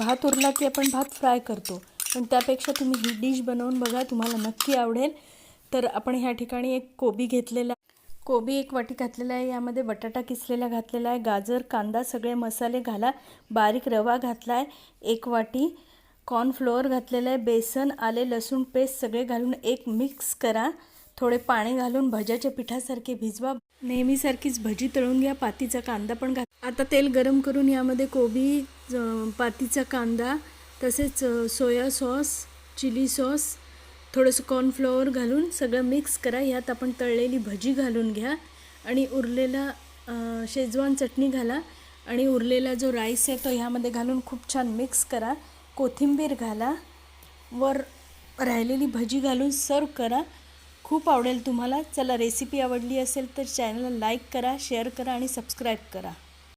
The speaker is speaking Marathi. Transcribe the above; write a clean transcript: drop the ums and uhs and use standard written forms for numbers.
भात उरला की आपण भात फ्राय करतो, पण त्यापेक्षा तुम्ही ही डिश बनवून बघा, तुम्हाला नक्की आवडेल. तर आपण ह्या ठिकाणी एक कोबी घेतलेला, कोबी एक वाटी घातलेला आहे. यामध्ये बटाटा किसलेला घातलेला आहे, गाजर, कांदा, सगळे मसाले घाला. बारीक रवा घातला आहे, 1 वाटी कॉर्नफ्लोअर घातलेलं आहे. बेसन, आले लसूण पेस्ट सगळे घालून एक मिक्स करा. थोडे पाणी घालून भज्याच्या पिठासारखे भिजवा. नेहमीसारखीच भजी तळून घ्या. पातीचा कांदा पण घाल. आता तेल गरम करून यामध्ये कोबी, पातीचा कांदा, तसेच सोया सॉस, चिली सॉस, थोडंसं कॉर्नफ्लोअर घालून सगळं मिक्स करा. यात आपण तळलेली भजी घालून घ्या आणि उरलेला शेजवान चटणी घाला आणि उरलेला जो राईस आहे तो ह्यामध्ये घालून खूप छान मिक्स करा. कोथिंबीर घाला, वर राहिलेली भजी घालून सर्व करा. खूप आवडेल तुम्हाला. चला, रेसिपी आवडली असेल तर चॅनलला लाईक करा, शेअर करा आणि सबस्क्राईब करा.